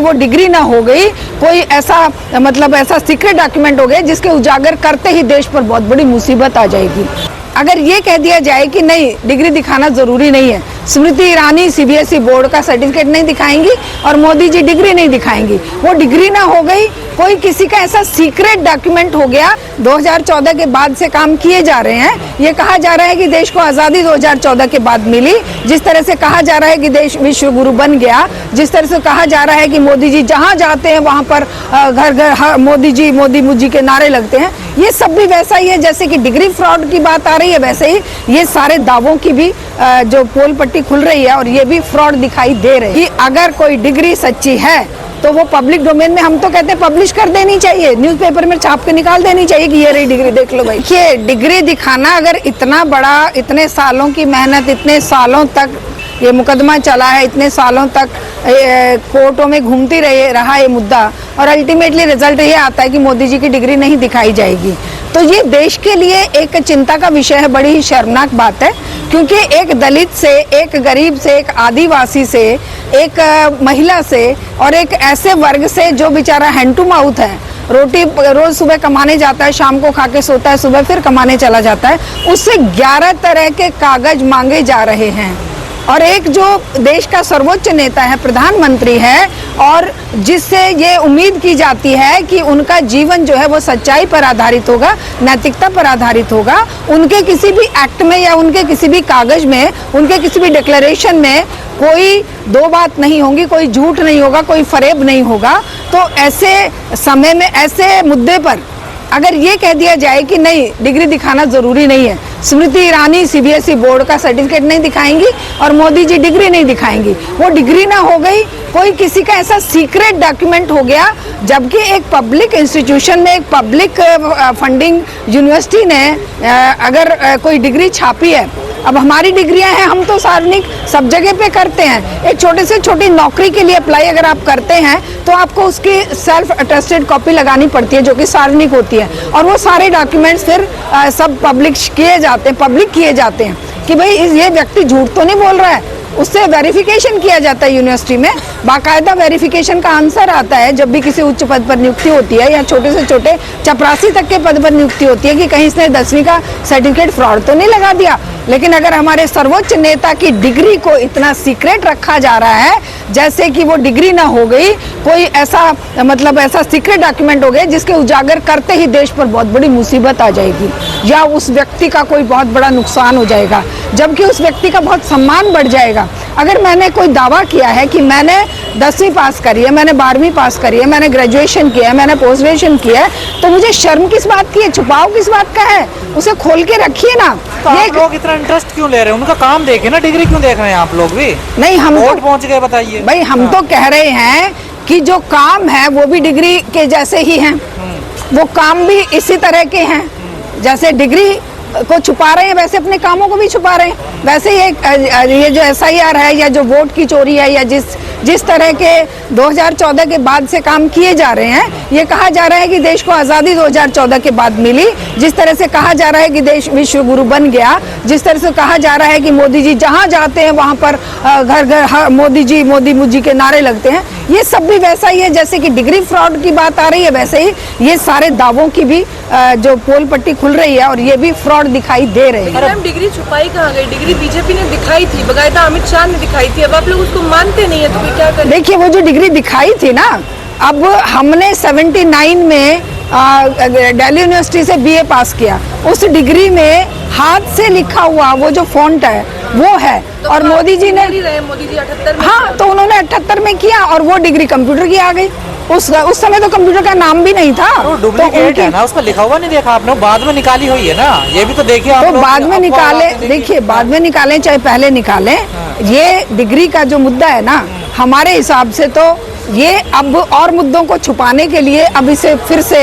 वो डिग्री ना हो गई, कोई ऐसा मतलब ऐसा सीक्रेट डॉक्यूमेंट हो गया जिसके उजागर करते ही देश पर बहुत बड़ी मुसीबत आ जाएगी। अगर ये कह दिया जाए कि नहीं डिग्री दिखाना जरूरी नहीं है, स्मृति ईरानी सीबीएसई बोर्ड का सर्टिफिकेट नहीं दिखाएंगी और मोदी जी डिग्री नहीं दिखाएंगी, वो डिग्री ना हो गई, कोई किसी का ऐसा सीक्रेट डॉक्यूमेंट हो गया 2014 के बाद से काम किए जा रहे हैं। ये कहा जा रहा है कि देश को आज़ादी 2014 के बाद मिली, जिस तरह से कहा जा रहा है कि देश विश्व गुरु बन गया, जिस तरह से कहा जा रहा है कि मोदी जी जहाँ जाते हैं वहाँ पर घर घर मोदी जी मोदी मुझी के नारे लगते हैं, ये सब भी वैसा ही है जैसे कि डिग्री फ्रॉड की बात आ रही है, वैसे ही ये सारे दावों की भी जो पोल पट्टी खुल रही है और ये भी फ्रॉड दिखाई दे रही है कि अगर कोई डिग्री सच्ची है तो वो पब्लिक डोमेन में, हम तो कहते हैं पब्लिश कर देनी चाहिए, न्यूज़पेपर में छाप के निकाल देनी चाहिए कि ये रही डिग्री, देख लो भाई। ये डिग्री दिखाना अगर इतना बड़ा, इतने सालों की मेहनत, इतने सालों तक ये मुकदमा चला है, इतने सालों तक कोर्टों में घूमती रहा ये मुद्दा और अल्टीमेटली रिजल्ट ये आता है कि मोदी जी की डिग्री नहीं दिखाई जाएगी, तो ये देश के लिए एक चिंता का विषय है, बड़ी ही शर्मनाक बात है। क्योंकि एक दलित से, एक गरीब से, एक आदिवासी से, एक महिला से और एक ऐसे वर्ग से जो बेचारा हैंड टू माउथ है, रोटी रोज सुबह कमाने जाता है, शाम को खा के सोता है, सुबह फिर कमाने चला जाता है, उससे 11 तरह के कागज मांगे जा रहे हैं। और एक जो देश का सर्वोच्च नेता है, प्रधानमंत्री है, और जिससे ये उम्मीद की जाती है कि उनका जीवन जो है वो सच्चाई पर आधारित होगा, नैतिकता पर आधारित होगा, उनके किसी भी एक्ट में या उनके किसी भी कागज में, उनके किसी भी डिक्लेरेशन में कोई दो बात नहीं होगी, कोई झूठ नहीं होगा, कोई फरेब नहीं होगा। तो ऐसे समय में, ऐसे मुद्दे पर अगर ये कह दिया जाए कि नहीं डिग्री दिखाना जरूरी नहीं है, स्मृति ईरानी सीबीएसई बोर्ड का सर्टिफिकेट नहीं दिखाएंगी और मोदी जी डिग्री नहीं दिखाएंगी, वो डिग्री ना हो गई, कोई किसी का ऐसा सीक्रेट डॉक्यूमेंट हो गया, जबकि एक पब्लिक इंस्टीट्यूशन में, एक पब्लिक फंडिंग यूनिवर्सिटी ने अगर कोई डिग्री छापी है, अब हमारी डिग्रियां हैं, हम तो सार्वजनिक सब जगह पे करते हैं, एक छोटे से छोटी नौकरी के लिए अप्लाई अगर आप करते हैं तो आपको उसकी सेल्फ अटेस्टेड कॉपी लगानी पड़ती है जो कि सार्वजनिक होती है, और वो सारे डॉक्यूमेंट्स फिर सब पब्लिश किए जाते हैं, पब्लिक किए जाते हैं कि भाई ये व्यक्ति झूठ तो नहीं बोल रहा है, उससे वेरिफिकेशन किया जाता है यूनिवर्सिटी में, बाकायदा वेरिफिकेशन का आंसर आता है जब भी किसी उच्च पद पर नियुक्ति होती है या छोटे से छोटे चपरासी तक के पद पर नियुक्ति होती है कि कहीं इसने 10वीं का सर्टिफिकेट फ्रॉड तो नहीं लगा दिया। लेकिन अगर हमारे सर्वोच्च नेता की डिग्री को इतना सीक्रेट रखा जा रहा है जैसे कि वो डिग्री ना हो गई, कोई ऐसा मतलब ऐसा सीक्रेट डॉक्यूमेंट हो गया जिसके उजागर करते ही देश पर बहुत बड़ी मुसीबत आ जाएगी या उस व्यक्ति का कोई बहुत बड़ा नुकसान हो जाएगा, जबकि उस व्यक्ति का बहुत सम्मान बढ़ जाएगा। अगर मैंने कोई दावा किया है कि मैंने 10वीं पास करी है, मैंने 12वीं पास करी है, मैंने ग्रेजुएशन किया है, मैंने पोस्ट ग्रेजुएशन किया है, तो मुझे शर्म किस बात की है, छुपाव किस बात का है, उसे खोल के रखिए ना। तो आप लोग इतना इंटरेस्ट क्यों ले रहे हैं, उनका काम देखे ना, डिग्री क्यों देख रहे हैं आप लोग भी? नहीं, हम वोट पहुंच गए, बताइए भाई, हम तो कह रहे हैं कि जो काम है वो भी डिग्री के जैसे ही हैं, वो काम भी इसी तरह के हैं, जैसे डिग्री को छुपा रहे हैं वैसे अपने कामों को भी छुपा रहे हैं। वैसे ये जो SIR है या जो वोट की चोरी है या जिस तरह के 2014 के बाद से काम किए जा रहे हैं, ये कहा जा रहा है कि देश को आज़ादी 2014 के बाद मिली, जिस तरह से कहा जा रहा है कि देश विश्व गुरु बन गया, जिस तरह से कहा जा रहा है कि मोदी जी जहाँ जाते हैं वहाँ पर घर घर मोदी जी मोदी मुझी के नारे लगते हैं, ये सब भी वैसा ही है जैसे कि डिग्री फ्रॉड की बात आ रही है, वैसे ही ये सारे दावों की भी जो पोल पट्टी खुल रही है और ये भी फ्रॉड दिखाई दे रहे हैं। मैम, डिग्री छुपाई कहाँ गई? डिग्री बीजेपी ने दिखाई थी, बकायदा अमित शाह ने दिखाई थी, अब आप लोग उसको मानते नहीं है तो फिर क्या करें? देखिए, वो जो डिग्री दिखाई थी ना, अब हमने 79 में दिल्ली यूनिवर्सिटी से BA पास किया, उस डिग्री में हाथ से लिखा हुआ वो जो फॉन्ट है वो है, तो और मोदी जी ने मोदी जी 78 में, हाँ, तो उन्होंने 78 में किया और वो डिग्री कंप्यूटर की आ गई। उस समय तो कंप्यूटर का नाम भी नहीं था, तो डुप्लीकेट है ना, उसमें लिखा हुआ नहीं देखा आपने, बाद में निकाली हुई है ना, ये भी तो देखिए आप। तो बाद में निकाले, देखिए बाद में निकालें चाहे पहले निकालें, ये डिग्री का जो मुद्दा है ना, हमारे हिसाब से तो ये अब और मुद्दों को छुपाने के लिए अब इसे फिर से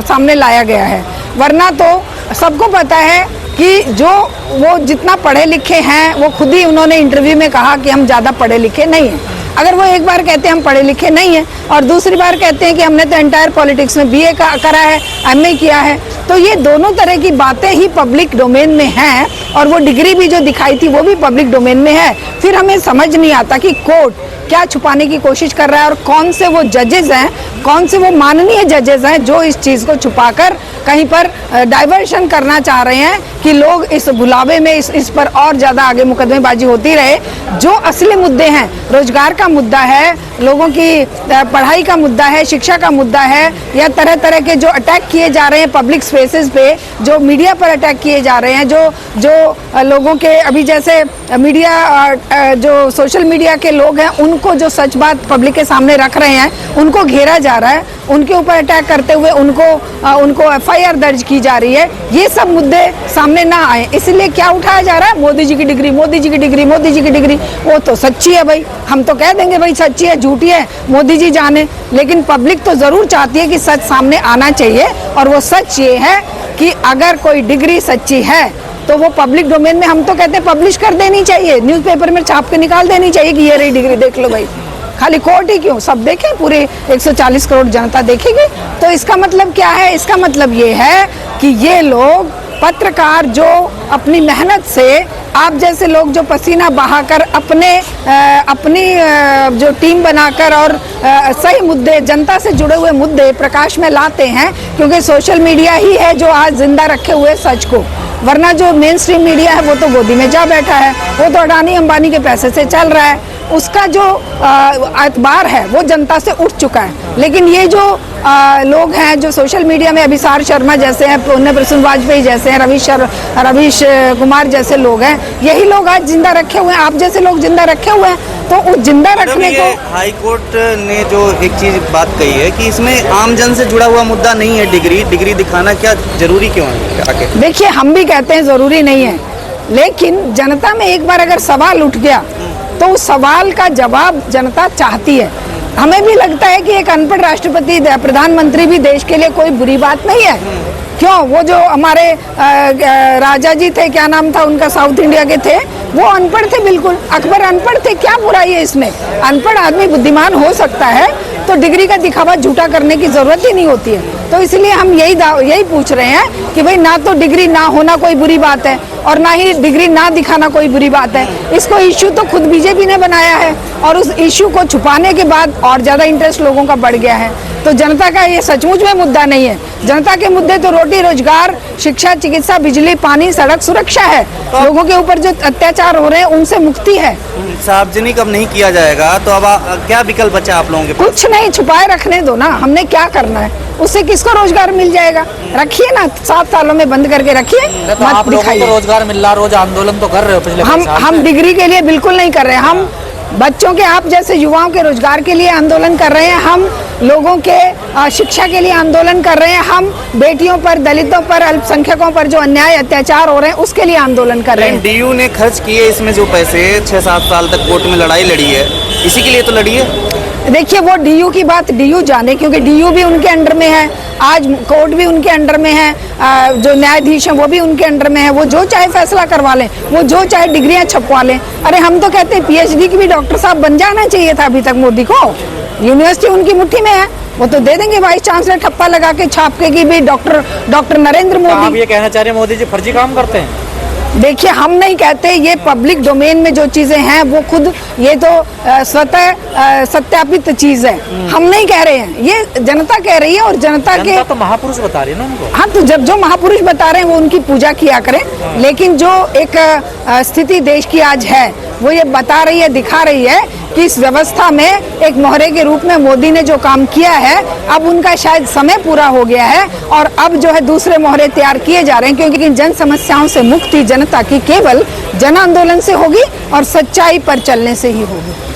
सामने लाया गया है, वरना तो सबको पता है कि जो वो जितना पढ़े लिखे हैं, वो खुद ही उन्होंने इंटरव्यू में कहा कि हम ज़्यादा पढ़े लिखे नहीं हैं। अगर वो एक बार कहते हैं हम पढ़े लिखे नहीं हैं और दूसरी बार कहते हैं कि हमने तो एंटायर पॉलिटिक्स में BA करा है, MA किया है, तो ये दोनों तरह की बातें ही पब्लिक डोमेन में हैं और वो डिग्री भी जो दिखाई थी वो भी पब्लिक डोमेन में है। फिर हमें समझ नहीं आता कि कोर्ट क्या छुपाने की कोशिश कर रहा है, और कौन से वो जजेस हैं, कौन से वो माननीय जजेस हैं जो इस चीज़ को छुपाकर कहीं पर डाइवर्शन करना चाह रहे हैं कि लोग इस भुलावे में इस पर और ज़्यादा आगे मुकदमेबाजी होती रहे। जो असली मुद्दे हैं, रोजगार का मुद्दा है, लोगों की पढ़ाई का मुद्दा है, शिक्षा का मुद्दा है, या तरह तरह के जो अटैक किए जा रहे हैं पब्लिक स्पेसेस पे, जो मीडिया पर अटैक किए जा रहे हैं, जो लोगों के अभी जैसे मीडिया जो सोशल मीडिया के लोग हैं उनको जो सच बात पब्लिक के सामने रख रहे हैं उनको घेरा जा रहा है, उनके ऊपर अटैक करते हुए उनको एफआईआर दर्ज की जा रही है। ये सब मुद्दे सामने ना आए, इसलिए क्या उठाया जा रहा है, मोदी जी की डिग्री, मोदी जी की डिग्री, मोदी जी की डिग्री। वो तो सच्ची है भाई, हम तो कह देंगे भाई सच्ची है झूठी है मोदी जी जाने, लेकिन पब्लिक तो जरूर चाहती है कि सच सामने आना चाहिए। और वो सच ये है कि अगर कोई डिग्री सच्ची है तो वो पब्लिक डोमेन में, हम तो कहते हैं पब्लिश कर देनी चाहिए, न्यूज़पेपर में छाप के निकाल देनी चाहिए कि ये रही डिग्री, देख लो भाई। खाली कोर्ट ही क्यों, सब देखें, पूरे 140 करोड़ जनता देखेगी। तो इसका मतलब क्या है, इसका मतलब ये है कि ये लोग पत्रकार जो अपनी मेहनत से, आप जैसे लोग जो पसीना बहाकर अपनी जो टीम बनाकर और सही मुद्दे, जनता से जुड़े हुए मुद्दे प्रकाश में लाते हैं, क्योंकि सोशल मीडिया ही है जो आज जिंदा रखे हुए सच को, वरना जो मेन स्ट्रीम मीडिया है वो तो गोदी में जा बैठा है, वो तो अडानी अंबानी के पैसे से चल रहा है, उसका जो एतबार है वो जनता से उठ चुका है। लेकिन ये जो लोग हैं जो सोशल मीडिया में, अभिसार शर्मा जैसे हैं, पुण्य प्रसून वाजपेयी जैसे हैं, रवीश कुमार जैसे लोग हैं, यही लोग आज जिंदा रखे हुए हैं, आप जैसे लोग जिंदा रखे हुए हैं। तो उस जिंदा रखने को हाई कोर्ट ने जो एक चीज बात कही है कि इसमें आम जन से जुड़ा हुआ मुद्दा नहीं है, डिग्री दिखाना क्या जरूरी क्यों है? देखिए, हम भी कहते हैं जरूरी नहीं है, लेकिन जनता में एक बार अगर सवाल उठ गया तो उस सवाल का जवाब जनता चाहती है। हमें भी लगता है कि एक अनपढ़ राष्ट्रपति, प्रधानमंत्री भी देश के लिए कोई बुरी बात नहीं है। क्यों, वो जो हमारे राजा जी थे, क्या नाम था उनका, साउथ इंडिया के थे, वो अनपढ़ थे, बिल्कुल अकबर अनपढ़ थे, क्या बुराई है इसमें? अनपढ़ आदमी बुद्धिमान हो सकता है, तो डिग्री का दिखावा झूठा करने की जरूरत ही नहीं होती है। तो इसलिए हम यही पूछ रहे हैं कि भाई ना तो डिग्री ना होना कोई बुरी बात है और ना ही डिग्री ना दिखाना कोई बुरी बात है। इसको इश्यू तो खुद बीजेपी ने बनाया है और उस इश्यू को छुपाने के बाद और ज्यादा इंटरेस्ट लोगों का बढ़ गया है। तो जनता का ये सचमुच में मुद्दा नहीं है। जनता के मुद्दे तो रोटी, रोजगार, शिक्षा, चिकित्सा, बिजली, पानी, सड़क, सुरक्षा है। लोगों के ऊपर जो अत्याचार हो रहे हैं उनसे मुक्ति है। सार्वजनिक अब नहीं किया जाएगा तो अब क्या विकल्प बचा आप लोगों के पास? कुछ नहीं, छुपाए रखने दो ना, हमने क्या करना है, उससे किसको रोजगार मिल जाएगा? रखिए ना, 7 सालों में बंद करके रखिए, मत दिखाइए। तो रोजगार मिल रहा, रोज आंदोलन तो कर रहे हो पिछले हम डिग्री के लिए बिल्कुल नहीं कर रहे हैं। हम बच्चों के, आप जैसे युवाओं के रोजगार के लिए आंदोलन कर रहे हैं, हम लोगों के शिक्षा के लिए आंदोलन कर रहे हैं, हम बेटियों पर, दलितों पर, अल्पसंख्यकों पर जो अन्याय अत्याचार हो रहे हैं उसके लिए आंदोलन कर रहे हैं। डीयू ने खर्च किए इसमें जो पैसे, 6-7 साल तक कोर्ट में लड़ाई लड़ी है, इसी के लिए तो लड़ी है। देखिए, वो डीयू की बात डीयू जाने, क्योंकि डीयू भी उनके अंडर में है, आज कोर्ट भी उनके अंडर में है, जो न्यायाधीश हैं वो भी उनके अंडर में है। वो जो चाहे फैसला करवा लें, वो जो चाहे डिग्रियां छपवा लें। अरे हम तो कहते हैं पीएचडी की भी डॉक्टर साहब बन जाना चाहिए था अभी तक मोदी को। यूनिवर्सिटी उनकी मुट्ठी में है, वो तो दे देंगे वाइस चांसलर ठप्पा लगा के छाप के कि भी डॉक्टर नरेंद्र मोदी। आप ये कहना चाह रहे हैं मोदी जी फर्जी काम करते हैं? देखिए, हम नहीं कहते, ये पब्लिक डोमेन में जो चीजें हैं वो खुद, ये तो स्वतः सत्यापित चीज है। हम नहीं कह रहे हैं, ये जनता कह रही है और जनता तो महापुरुष बता रही है ना उनको। हाँ, तो जब जो महापुरुष बता रहे हैं वो उनकी पूजा किया करें। लेकिन जो एक स्थिति देश की आज है वो ये बता रही है, दिखा रही है कि इस व्यवस्था में एक मोहरे के रूप में मोदी ने जो काम किया है, अब उनका शायद समय पूरा हो गया है और अब जो है दूसरे मोहरे तैयार किए जा रहे हैं, क्योंकि जन समस्याओं से मुक्ति जनता की केवल जन आंदोलन से होगी और सच्चाई पर चलने से ही होगी।